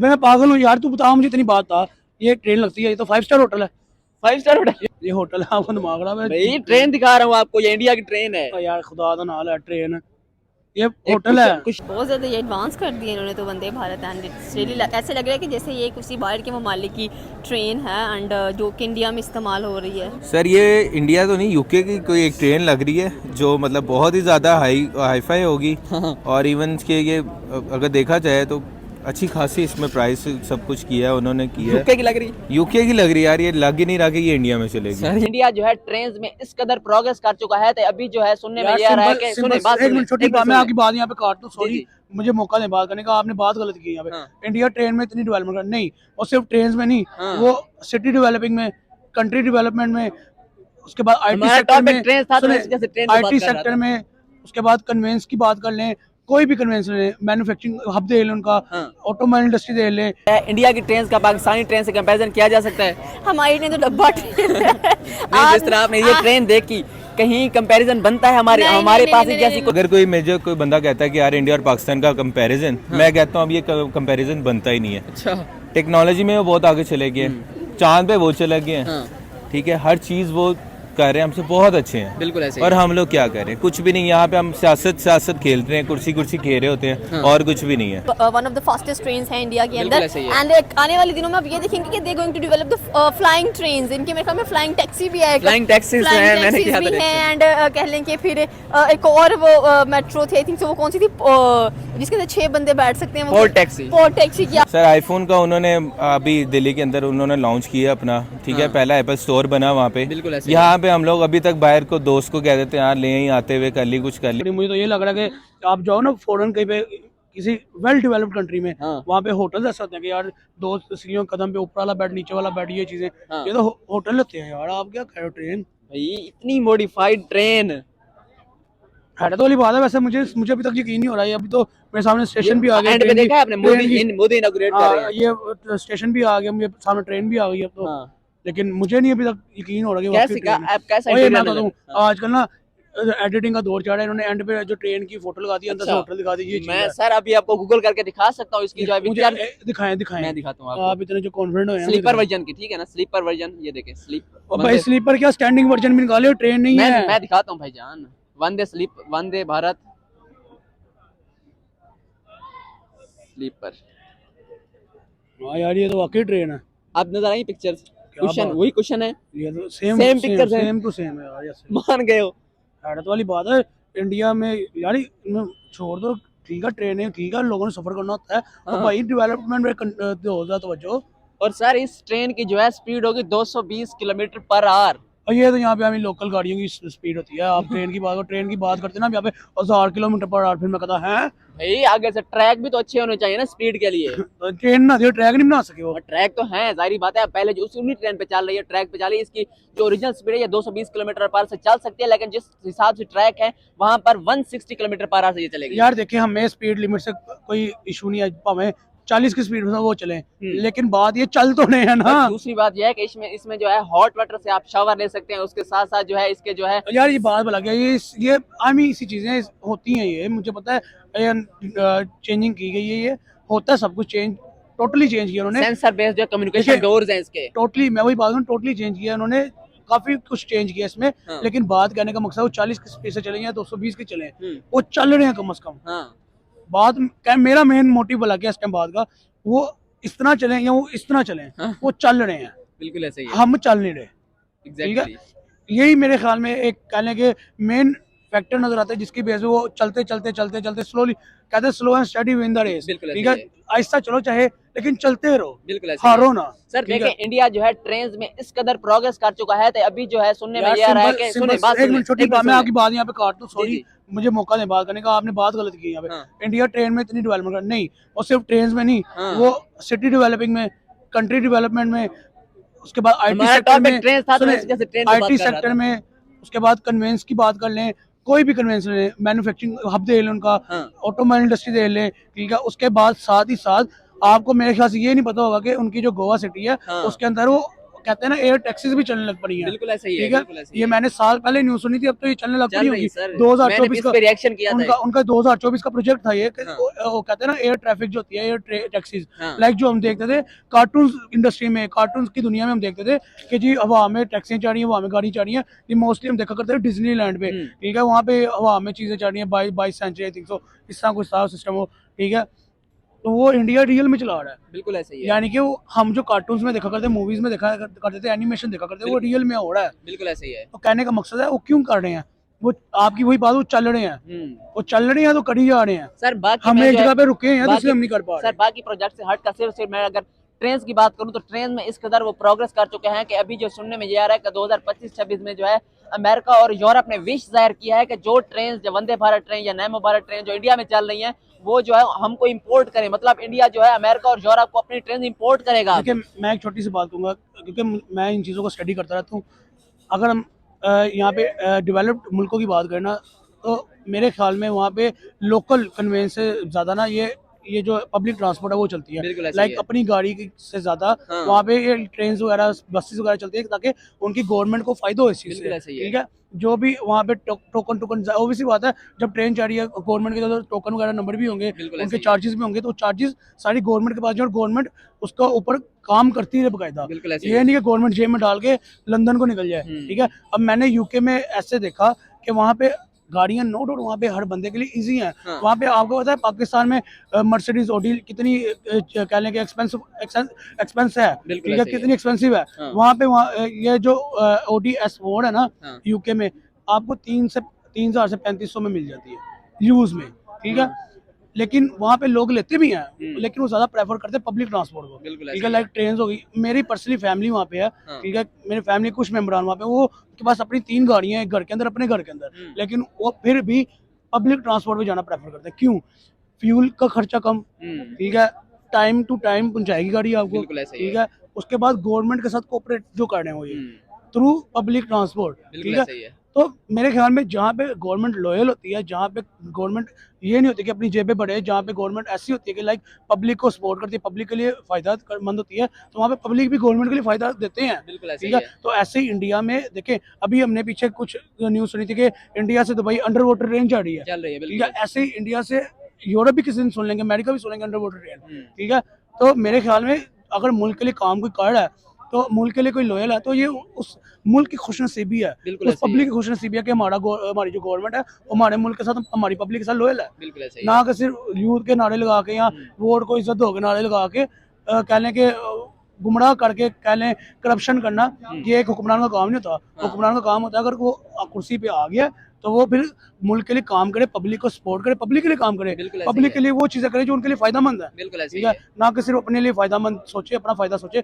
मैं पागल हूँ यार, तू बता मुझे, इतनी बात था। ये ट्रेन लगती है, ये तो 5 स्टार होटल है। 5 स्टार होटल? ये होटल है, आपको दिमाग खराब है? भाई ट्रेन दिखा रहा हूँ आपको, ये इंडिया की ट्रेन है। यार खुदा का नाल है, ट्रेन ये एक होटल है। कुछ बहुत ज़्यादा ये एडवांस कर दिए इन्होंने तो Vande Bharat and it's really ऐसे लग रहा है कि जैसे ये किसी बाहर के ममालिक की ट्रेन है एंड जो कि इंडिया में इस्तेमाल हो रही है। सर ये इंडिया तो नहीं, यूके की कोई एक ट्रेन लग रही है जो मतलब बहुत ही ज़्यादा हाईफाई होगी। और इवन के ये अगर देखा जाए तो अच्छी खासी इसमें प्राइस सब कुछ किया है उन्होंने, किया यूके है। की लग रही। यूके की लग रही है यार, ये लग ही नहीं रहा कि ये इंडिया में चलेगी। सर इंडिया जो है ट्रेन में इस कदर प्रोग्रेस कर चुका है, तो अभी जो है सुनने में ये आ रहा है कि सुने बात, एक मिनट छोटी बात, मैं आपकी बात यहाँ पे काट दूं, जी, सॉरी, जी। मुझे मौका दें बात करने का। आपने बात गलत की यहाँ पे। हाँ। इंडिया ट्रेन में इतनी डेवलपमेंट कर नहीं, और सिर्फ ट्रेन में नहीं, हाँ। वो सिटी डेवलपिंग में, कंट्री डेवलपमेंट में, उसके बाद आईटी हमारा सेक्टर टॉपिक में, ट्रेन था तो सुने, इस वजह से ट्रेन पे बात आईटी कर रहा सेक्टर था। में, उसके बाद कन्वेंस की बात कर लें, कोई भी कन्वेंस ले, मैन्युफैक्चरिंग हब दे लें उनका, हाँ। ऑटोमोबाइल इंडस्ट्री दे लें। इंडिया की ट्रेन का पाकिस्तानी ट्रेन से कंपैरिजन किया जा सकता है? हमारी ट्रेन तो डब्बा ट्रेन है। नहीं, जिस तरह आपने ये ट्रेन देखी, कहीं कंपैरिजन बनता है हमारे नहीं, हमारे नहीं, पास नहीं, एक जैसी अगर कोई मेजर कोई बंदा कहता है कि यार इंडिया और पाकिस्तान का कंपैरिजन, मैं कहता हूँ अब ये कंपैरिजन बनता ही नहीं है। अच्छा। टेक्नोलॉजी में वो बहुत आगे चले गए, चांद पे वो चले गए हैं, हाँ। ठीक है, हर चीज़ वो कर रहे हैं, हमसे बहुत अच्छे हैं। बिल्कुल ऐसे ही। और हम लोग क्या कर रहे हैं? कुछ भी नहीं। यहाँ पे हम सियासत खेल रहे हैं, कुर्सी खेल रहे होते हैं, हाँ। और कुछ भी नहीं है। One of the fastest trains है इंडिया के बिल्कुल अंदर ऐसे ही है। एंड आने वाले दिनों में आप ये देखेंगे कि they going to develop the flying trains. इनके मेरे ख्याल में फ्लाइंग टैक्सी भी है, Flying taxis हैं, मैंने किया था भी देखा। हैं एंड कह लें कि फिर एक और वो मेट्रो थी, आई थिंक सो, वो कौन सी थी जिसके अंदर 6 बंदे बैठ सकते हैं, वो Ford taxi। फोर्ड टैक्सी की। सर आईफोन का उन्होंने अभी दिल्ली के अंदर उन्होंने लॉन्च किया अपना, ठीक है, हाँ। पहला एप्पल स्टोर बना वहाँ पे। बिल्कुल ऐसे ही। यहाँ पे हम लोग अभी तक बाहर को दोस्त को कह देते हैं यार ले ही आते हुए कर ली, कुछ कर ली। मुझे तो ये लग रहा है कि आप जाओ ना फॉरेन कहीं पे, किसी वेल डेवलप्ड कंट्री में, हाँ। वहाँ पे होटल ऐसे होते हैं कि यार दो सीढ़ियों कदम पे ऊपर वाला बेड, नीचे वाला बेड, ये चीजें, हाँ। ये तो होटल होते हैं यार। आप क्या कह रहे हो? ट्रेन भाई इतनी मॉडिफाइड ट्रेन। हैरत वाली बात है। वैसे मुझे मुझे अभी तक यकीन नहीं हो रहा है। अभी तो मेरे सामने स्टेशन भी आ गया, एंड पे ट्रेन देखा है आपने, ट्रेन की- मोदी इनॉग्रेट कर रहे हैं। ये स्टेशन भी आ गया, मुझे सामने ट्रेन भी आ गई अब तो। हाँ। लेकिन मुझे नहीं अभी तक यकीन हो रहा कि कैसे वाकई ट्रेन है। आप कैसा और ये इंटीरियर मैं नजर? कहता हूँ आजकल ना एडिटिंग का दौर चल रहा है। इन्होंने एंड पे जो ट्रेन की फोटो लगा दी, अंदर से अच्छा। होटल दिखा दी, ये चीज मैं है। सर अभी आपको गूगल करके दिखा सकता हूँ इसकी जो है मुझे दिखाएं दिखाएं। मैं दिखाता हूँ आपको। आप इतने जो कॉन्फिडेंट हो हैं, स्लीपर वर्जन की, ठीक है ना, स्लीपर वर्जन, ये देखें स्लीप। और भाई स्लीपर क्या, स्टैंडिंग वर्जन भी निकाले, ट्रेन नहीं है। मैं दिखाता हूँ भाईजान, वंदे स्लीप, वंदे भारत स्लीपर। हाँ यार, ये तो वाकई ट्रेन है। आप नजर आई पिक्चर्स, क्या क्वेश्चन बात। वही क्वेश्चन है, ये तो Same pictures हैं। सेम टू सेम है यार। ये मान गए हो। हैरत वाली बात है। इंडिया में यार छोड़ दो, ठीक है ट्रेन है, ठीक है, लोगों ने सफर करना होता है, हाँ। और भाई डेवलपमेंट में हो जाए तवज्जो। और सर इस ट्रेन की जो है स्पीड होगी 220 किलोमीटर पर आवर। और ये तो यहाँ पे हमें लोकल गाड़ियों की स्पीड होती है। आप ट्रेन की बात करते हैं ना यहाँ पे 1000 किलोमीटर पर आवर, फिर मैं कहता है भाई आगे से ट्रैक भी तो अच्छे होने चाहिए ना स्पीड के लिए। तो ट्रेन ना दियो, ट्रैक नहीं बना सके वो। और ट्रैक तो है, जाहिर बात है, पहले जो उसी ट्रेन पे चल रही है, ट्रैक पे चल रही है, इसकी जो ओरिजिनल स्पीड है ये 220 किलोमीटर पर से चल सकती है, लेकिन जिस हिसाब से ट्रैक है वहां पर 160 किलोमीटर पर आवर से ये चलेगी। यार देखिए, हमें स्पीड लिमिट से कोई इशू नहीं है, भावें 40 की स्पीड में वो चले, लेकिन बात ये चल तो नहीं है ना। दूसरी बात यह है कि इसमें जो है हॉट वाटर से आप शावर ले सकते हैं, उसके साथ साथ जो है इसके जो है यार ये बात भला गया, ये आमी इसी चीजें होती हैं, ये मुझे पता है। चेंजिंग की गई है, ये होता है सब कुछ चेंज, टोटली चेंज किया उन्होंने। सेंसर बेस्ड जो कम्युनिकेशन देखिए, डोर्स हैं इसके। टोटली मैं वही बात करूँ, टोटली चेंज किया उन्होंने, काफी कुछ चेंज किया इसमें। हाँ। लेकिन बात कहने का मकसद वो 40 की स्पीड से चले या 220 के चले, वो चल रहे हैं कम से कम। हाँ। बात मेरा मेन मोटिव भला क्या इस टाइम बात का, वो इस तरह चले या वो इस तरह चले, हाँ। वो चल रहे हैं, बिल्कुल ऐसे ही है। हम चल नहीं रहे। एग्जैक्टली। यही मेरे ख्याल में एक कहने के मेन फैक्टर नजर आता है, जिसकी वजह से वो चलते स्लोली, कहते हैं slow and steady win the race. बिल्कुल ठीक ऐसे है, ही आहिस्ता चलो चाहे, लेकिन चलते रहो, बिल्कुल ऐसे ही हारो है। ना। सर ठीक है? देखें इंडिया जो है ट्रेन में इस कदर प्रोग्रेस कर चुका है, तो अभी जो है सुनने में यार ये आ रहा है सिंपल कि सुने बात, एक मिनट छोटी बात, मैं आपकी बात यहाँ पे काट दूं, जी, सॉरी, जी। मुझे मौका दें बात करने का। आपने बात गलत की यहाँ पे। हाँ। इंडिया ट्रेन में इतनी डेवलपमेंट कर नहीं, और सिर्फ ट्रेन में नहीं, हाँ। वो सिटी डेवलपिंग में, कंट्री डेवलपमेंट में, उसके बाद आईटी हमारा सेक्टर टॉपिक में, ट्रेन था तो सुने, इस वजह से ट्रेन पे बात आईटी कर रहा सेक्टर था। में, उसके बाद कन्वेंस की बात कर लें, कोई भी कन्वेंस लें, मैन्युफैक्चरिंग हब दे लें उनका, हाँ। ऑटोमोबाइल इंडस्ट्री दे लें, ठीक है। उसके बाद साथ ही साथ आपको मेरे ख्याल से ये नहीं पता होगा कि उनकी जो गोवा सिटी है, हाँ। उसके अंदर वो कहते हैं ना एयर टैक्सीज भी चलने लग पड़ी हैं। बिल्कुल ऐसा ही है, ठीक है, बिल्कुल ऐसा ही ये है। मैंने साल पहले न्यूज़ सुनी थी, अब तो ये चलने लग चल पड़ी रही होगी। सर, मैंने 2024 भी इस का पे रिएक्शन किया था। उनका 2024 का प्रोजेक्ट था ये कि हाँ। वो कहते हैं ना एयर ट्रैफिक जो होती है, एयर टैक्सीज, हाँ। लाइक जो हम देखते थे कार्टून इंडस्ट्री में, कार्टून की दुनिया में हम देखते थे कि जी हवा में टैक्सियां चल रही हैं, हवा में गाड़ी चल रही है। ये मोस्टली हम देखा करते थे डिज्नीलैंड पे। हम्म। ठीक है, वहाँ पे हवा में चीजें चल रही हैं, 22 सेंचुरी आई थिंक सो, इस तरह कुछ था सिस्टम हो। ठीक है, तो वो इंडिया रियल में चला रहा है। बिल्कुल ऐसा ही है, यानी कि वो हम जो कार्टून्स में देखा करते, मूवीज में देखा करते थे, एनिमेशन देखा करते, वो रियल में हो रहा है। बिल्कुल ऐसा ही है। तो कहने का मकसद है वो क्यों कर रहे हैं, वो आपकी वही बात, वो चल रहे हैं, वो चल रहे हैं तो करी जा रहे हैं। सर बाकी हम मैं एक जो है- जगह पे रुके हैं तो बाकी- इसलिए हम नहीं कर पा रहे। सर बाकी प्रोजेक्ट से हट कर सिर्फ मैं अगर ट्रेन की बात करूं तो ट्रेन में इस कदर वो प्रोग्रेस कर चुके हैं कि अभी जो सुनने में ये आ रहा है कि 2025-26 में जो है अमेरिका और यूरोप ने विश जाहिर किया है कि जो ट्रेन, जो वंदे भारत ट्रेन या नैमो भारत ट्रेन जो इंडिया में चल रही हैं, वो जो है हमको इंपोर्ट करें, मतलब इंडिया जो है अमेरिका और यूरोप को अपनी ट्रेन इंपोर्ट करेगा। देखिए, मैं एक छोटी सी बात कहूँगा, क्योंकि मैं इन चीज़ों को स्टडी करता रहता हूँ। अगर हम यहाँ पे डेवलप्ड मुल्कों की बात करें ना, तो मेरे ख्याल में वहाँ पे लोकल कन्वेंस से ज़्यादा ना ये जो पब्लिक ट्रांसपोर्ट है वो चलती है। बिल्कुल ऐसा ही लाइक है। अपनी गाड़ी से ज़्यादा हाँ। वहाँ पे ये ट्रेन वगैरह, बसेस वगैरह चलती है ताकि उनकी गवर्नमेंट को फ़ायदा हो इस चीज़ बिल्कुल से। ऐसा ही है। ठीक है, जो भी वहाँ पे टोकन ओबियसली बात है, जब ट्रेन जा रही है गवर्नमेंट के तो टोकन वगैरह नंबर भी होंगे, बिल्कुल ऐसा उनके ही है। चार्जेस भी होंगे, तो चार्जेस सारी गवर्नमेंट के पास जो, और गवर्नमेंट उसका ऊपर काम करती है बकायदा। बिल्कुल ऐसा ही ये है। नहीं कि गवर्नमेंट जेब में डाल के लंदन को निकल जाए। ठीक है, अब मैंने यूके में ऐसे देखा कि वहाँ पे गाड़ियाँ नो डाउट वहाँ पे हर बंदे के लिए इजी हैं। हाँ। वहाँ पे आपको पता है पाकिस्तान में मर्सिडीज ऑडी कितनी कह लें कि एक्सपेंस है। बिल्कुल ठीक है, ऐसे ही है। कितनी एक्सपेंसिव है। हाँ। वहाँ पे ये जो ऑडी S4 है ना हाँ। यूके में, आपको 3,000 से 3,500 में मिल जाती है यूज में। ठीक है, लेकिन वहाँ पे लोग लेते भी हैं, लेकिन वो ज्यादा प्रेफर करते हैं पब्लिक ट्रांसपोर्ट को। बिल्कुल ऐसा ठीक है, ही लाइक ट्रेन हो गई, मेरी पर्सनली फैमिली वहाँ पे है। हाँ। ठीक है, मेरे फैमिली कुछ मेम्बरान वहाँ पे, वो के पास अपनी 3 गाड़ियाँ हैं घर के अंदर, अपने घर के अंदर, लेकिन वो फिर भी पब्लिक ट्रांसपोर्ट में जाना प्रेफर करते हैं। क्यों? फ्यूल का खर्चा कम। ठीक है, टाइम टू टाइम पहुंचाएगी गाड़ी आपको। बिल्कुल ऐसा ही ठीक है, उसके बाद गवर्नमेंट के साथ कोऑपरेट जो कर रहे हैं वो ये थ्रू पब्लिक ट्रांसपोर्ट। बिल्कुल ठीक ऐसा ही है, है। तो मेरे ख्याल में जहाँ पे गवर्नमेंट लॉयल होती है, जहाँ पे गवर्नमेंट ये नहीं होती कि अपनी जेबें बढ़े, जहाँ पे गवर्नमेंट ऐसी होती है कि लाइक पब्लिक को सपोर्ट करती है, पब्लिक के लिए फायदा मंद होती है, तो वहाँ पे पब्लिक भी गवर्नमेंट के लिए फायदा देते हैं। बिल्कुल ऐसा ठीक ही है, है। तो ऐसे ही इंडिया में देखें, अभी हमने पीछे कुछ न्यूज़ सुनी थी कि इंडिया से दुबई अंडर वाटर ट्रेन चल रही है। चल रही है, ठीक बिल्कुल। है, ऐसे ही इंडिया से यूरोप भी किसी दिन सुन लेंगे, अमेरिका भी सुन लेंगे अंडर वाटर ट्रेन। ठीक है, तो मेरे ख्याल में अगर मुल्क के लिए काम कोई कर रहा है, तो मुल्क के लिए कोई लॉयल है, तो ये उस मुल्क की खुशनसीबी है, बिल्कुल उस ऐसे ही पब्लिक है। की खुशनसीबी है कि हमारी जो गवर्नमेंट है वो हमारे मुल्क के साथ, हमारी पब्लिक के साथ लॉयल है। बिल्कुल ऐसा ही है। ना कि सिर्फ यूथ के नारे लगा के या वोट को इज्जत दो के नारे लगा के कह लें कि गुमराह करके कह लें करप्शन करना, ये एक हुक्मरान का काम नहीं होता। हुक्मरान का काम होता है अगर वो कुर्सी पे आ गया तो वो फिर मुल्क के लिए काम करे, पब्लिक को सपोर्ट करे, पब्लिक के लिए काम करे, बिल्कुल ऐसे ही पब्लिक है। के लिए वो चीज़ें करे जो उनके लिए फायदामंद है। बिल्कुल ऐसा ही ठीक है, है। ना कि सिर्फ अपने लिए फायदामंद सोचे, अपना फायदा सोचे।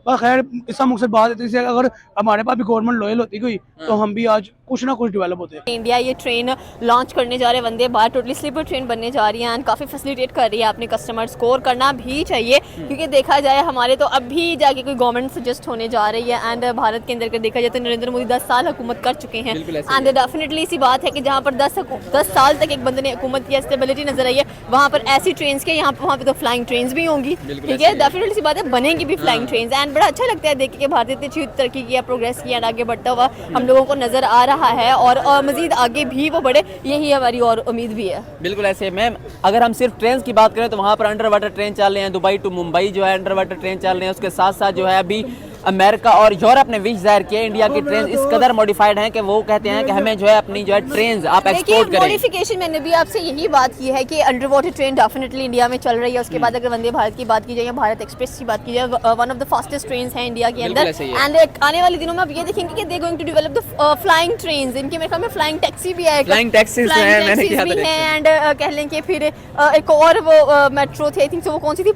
पर खैर, इसका मकसद बात इतनी सी है, अगर हमारे पास भी गवर्नमेंट लॉयल होती कोई, तो हम भी आज कुछ ना कुछ डेवलप होते। इंडिया ये ट्रेन लॉन्च करने जा रहे हैं, Vande Bharat totally sleeper train बनने जा रही है एंड काफ़ी फैसिलिटेट कर रही है अपने कस्टमर, स्कोर करना भी चाहिए क्योंकि देखा जाए हमारे तो अभी जाके कोई गवर्नमेंट सजेस्ट होने जा रही है एंड भारत के अंदर का देखा जाए तो नरेंद्र मोदी 10 साल हुकूमत कर चुके हैं बिल्कुल ऐसे ही एंड डेफिनेटली इसी बात है कि जहाँ पर 10 साल तक एक बंदे ने हुकूमत की, स्टेबिलिटी नजर आई है, वहाँ पर ऐसी ट्रेन के वहाँ पे तो फ्लाइंग ट्रेन भी होंगी। बिल्कुल ठीक ऐसे है, ही है। डेफिनेटली सी बात है, बनेंगी भी फ्लाइंग ट्रेन एंड बड़ा अच्छा लगता है देख के भारत इतनी अच्छी तरक्की किया, प्रोग्रेस किया, आगे बढ़ता हुआ हम लोगों को नजर आ रहा है और मजीद आगे भी वो बढ़े, यही हमारी और उम्मीद भी है। बिल्कुल ऐसे है मैम। अगर हम सिर्फ ट्रेन की बात करें तो वहाँ पर अंडर वाटर ट्रेन चल रहे हैं, दुबई टू मुंबई जो है अंडर वाटर ट्रेन चल रहे हैं। उसके साथ साथ जो है अभी अमेरिका और यूरोप ने विश जाहिर किया इंडिया की ट्रेन इस कदर मॉडिफाइड हैं कि वो कहते हैं कि हमें जो है अपनी जो है ट्रेन आप देखिए, एक्सपोर्ट करें। मॉडिफिकेशन मैंने भी आपसे यही बात की है कि under water train definitely India में चल रही है। उसके बाद अगर वंदे भारत की बात की जाए या भारत एक्सप्रेस की बात की जाए, one of the fastest train है इंडिया के बिल्कुल अंदर ऐसे ही है। एंड आने वाले दिनों में आप ये देखेंगे कि they going to develop the flying train. इनके मेरे ख्याल में फ्लाइंग टैक्सी भी है, Flying taxis हैं, मैंने किया था एंड कह लें कि फिर एक और वो मेट्रो थी, आई थिंक वो कौन सी थी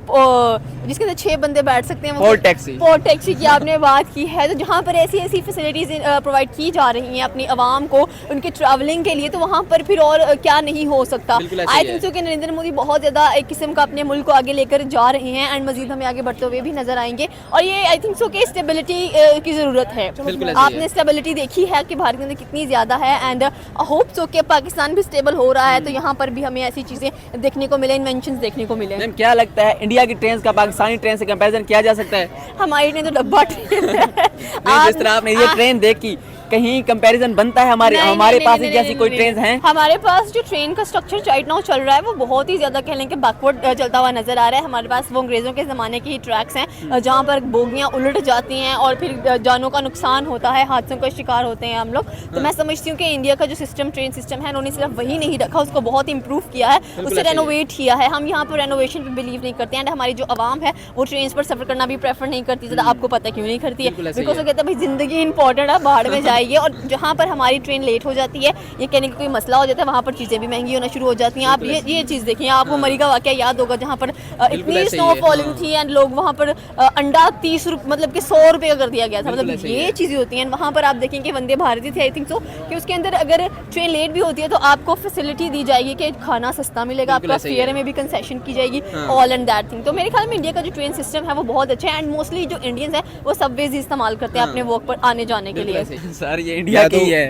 जिसके अंदर 6 बंदे बैठ सकते हैं, Ford taxi। फोर्ड टैक्सी की आपने बात की है। तो जहाँ पर ऐसी फैसिलिटीज प्रोवाइड की जा रही हैं अपनी आवाम को उनके ट्रैवलिंग के लिए, तो वहाँ पर फिर और क्या नहीं हो सकता। बिल्कुल ऐसे आई ही है। थिंक सो कि नरेंद्र मोदी बहुत ज़्यादा एक किस्म का अपने मुल्क को आगे लेकर जा रहे हैं एंड मजीद हमें आगे बढ़ते हुए भी नजर आएंगे और ये आई थिंक सो कि स्टेबिलिटी की ज़रूरत है। बिल्कुल ऐसे ही आपने है। स्टेबिलिटी देखी है कि भारत के अंदर कितनी ज़्यादा है एंड होप सो कि पाकिस्तान भी स्टेबल हो रहा है, तो यहाँ पर भी हमें ऐसी चीज़ें देखने को मिले, इन्वेंशन देखने को मिले। मैम क्या लगता है इंडिया की ट्रेन का पाकिस्तानी ट्रेन से कंपैरिजन किया जा सकता है? हमारी ट्रेन तो डब्बा नॉट जिस तरह आपने ये ट्रेन देखी, कहीं कंपैरिजन बनता है हमारे पास ही जैसी कोई ट्रेन हैं? हमारे पास जो ट्रेन का स्ट्रक्चर राइट नाउ चल रहा है वो बहुत ही ज़्यादा कह लें कि बैकवर्ड चलता हुआ नज़र आ रहा है। हमारे पास वो अंग्रेज़ों के ज़माने की ही ट्रैक्स हैं जहाँ पर बोगियाँ उलट जाती हैं और फिर जानों का नुकसान होता है, हादसों का शिकार होते हैं हम लोग। तो मैं समझती हूँ कि इंडिया का जो सिस्टम ट्रेन सिस्टम है उन्होंने सिर्फ वही नहीं रखा, उसको बहुत इंप्रूव किया है, उसे रेनोवेट किया है। हम यहाँ पर रेनोवेशन पर बिलीव नहीं करते हैं। हमारी जो आवाम है वो ट्रेन पर सफ़र करना भी प्रेफर नहीं करती ज़्यादा। आपको पता क्यों नहीं करती है? बिकॉज वो कहते हैं भाई ज़िंदगी इंपॉर्टेंट है, बाहर में जाइए। और जहाँ पर हमारी ट्रेन लेट हो जाती है, ये कहने का कोई मसला हो जाता है, वहाँ पर चीज़ें भी महंगी होना शुरू हो जाती हैं। आप ये चीज़ देखिए, आपको मरी का वाकया याद होगा जहाँ पर इतनी स्नो फॉलिंग थी एंड लोग वहाँ पर अंडा 30 मतलब कि 100 रुपये का कर दिया गया था। मतलब ये चीज़ें होती हैं। वहाँ पर आप देखेंगे वंदे भारत थी आई थिंक सो, कि उसके अंदर अगर ट्रेन लेट भी होती है तो आपको फैसिलिटी दी जाएगी कि खाना सस्ता मिलेगा, आपका फेयर में भी कंसेशन की जाएगी, ऑल एंड दैट थिंग। तो मेरे ख्याल में इंडिया का जो ट्रेन सिस्टम है वो बहुत अच्छा है एंड मोस्टली जो इंडियंस है वो सबवेज इस्तेमाल करते हैं अपने वर्क पर आने जाने के लिए। सर ये इंडिया की है,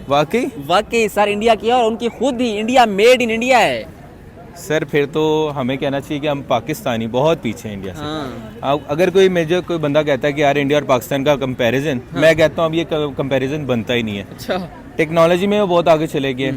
वाकई सर इंडिया की है और उनकी खुद ही इंडिया मेड इन इंडिया है। सर फिर तो हमें कहना चाहिए कि हम पाकिस्तानी बहुत पीछे हैं इंडिया से। अगर कोई बंदा कहता है कि यार इंडिया और पाकिस्तान का कंपैरिजन, मैं कहता हूँ अब ये कंपैरिजन बनता ही नहीं है। अच्छा, टेक्नोलॉजी में वो बहुत आगे चले गए,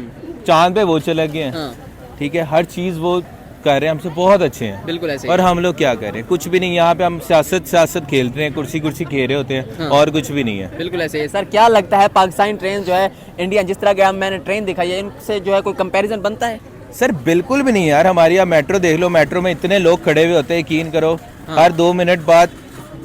चांद पे वो चले गए हैं, ठीक है, हर चीज़ वो कर रहे हैं, हमसे बहुत अच्छे हैं। बिल्कुल ऐसे। और हम लोग क्या कर रहे हैं? कुछ भी नहीं। यहाँ पे हम सियासत खेलते हैं, कुर्सी खेल रहे होते हैं और कुछ भी नहीं है। बिल्कुल ऐसे। सर क्या लगता है पाकिस्तानी ट्रेन जो है इंडिया जिस तरह के मैंने ट्रेन दिखाई है इनसे जो है कोई कंपैरिजन बनता है? सर बिल्कुल भी नहीं यार। हमारी यहाँ मेट्रो देख लो, मेट्रो में इतने लोग खड़े हुए होते हैं, यकीन करो हर 2 मिनट बाद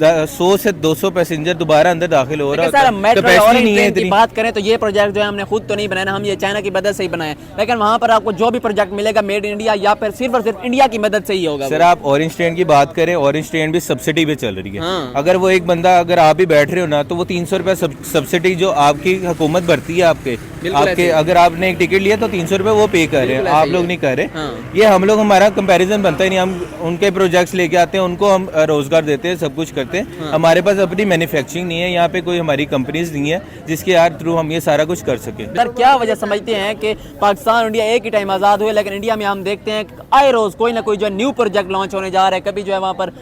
100 से 200 पैसेंजर दोबारा अंदर दाखिल हो रहा है। सर मेट्रो और ट्रेन की बात करें तो ये प्रोजेक्ट जो है हमने खुद तो नहीं बनाया, हम ये चाइना की मदद से ही बनाए, लेकिन वहाँ पर आपको जो भी प्रोजेक्ट मिलेगा मेड इन इंडिया या फिर सिर्फ और सिर्फ इंडिया की मदद से ही होगा। सर आप ऑरेंज ट्रेन की बात करें, ऑरेंज ट्रेन भी सब्सिडी पे चल रही है। अगर वो एक बंदा, अगर आप भी बैठ रहे हो ना, तो वो 300 रुपया सब्सिडी जो आपकी हुकूमत भरती है आपके अगर आपने एक टिकट लिया तो 300 रुपये वो पे कर रहे हैं, आप लोग नहीं कर रहे। ये हम लोग, हमारा कंपैरिजन बनता ही नहीं। हम उनके प्रोजेक्ट्स लेके आते हैं, उनको हम रोजगार देते हैं, सब कुछ करते हैं। हमारे पास अपनी मैन्युफैक्चरिंग नहीं है, यहाँ पे कोई हमारी कंपनीज नहीं है जिसके यार थ्रू हम ये सारा कुछ कर सके। सर क्या वजह समझते हैं कि पाकिस्तान और इंडिया एक ही टाइम आज़ाद हुए, लेकिन इंडिया में हम देखते हैं आए रोज कोई ना कोई जो न्यू प्रोजेक्ट लॉन्च होने जा रहा है। कभी जो है वहाँ पर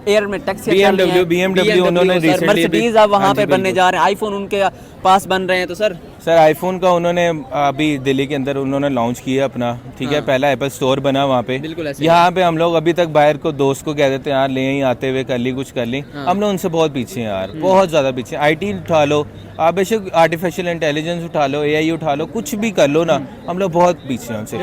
एयर में टैक्सी, BMW उन्होंने मर्सिडीज अब वहाँ पे बनने जा रहे हैं, आईफोन उनके पास बन रहे हैं। तो सर आईफोन का उन्होंने अभी दिल्ली के अंदर उन्होंने लॉन्च किया अपना, ठीक है, पहला एप्पल स्टोर बना वहाँ पे। यहाँ पे हम लोग अभी तक बाहर को दोस्त को कह देते हैं यार ले ही आते हुए कर ली कुछ कर ली। हम लोग उनसे बहुत पीछे हैं यार, बहुत ज्यादा पीछे। IT उठा लो आप, बेशक आर्टिफिशियल इंटेलिजेंस उठा लो, AI उठा लो, कुछ भी कर लो ना, हम लोग बहुत पीछे हैं उनसे।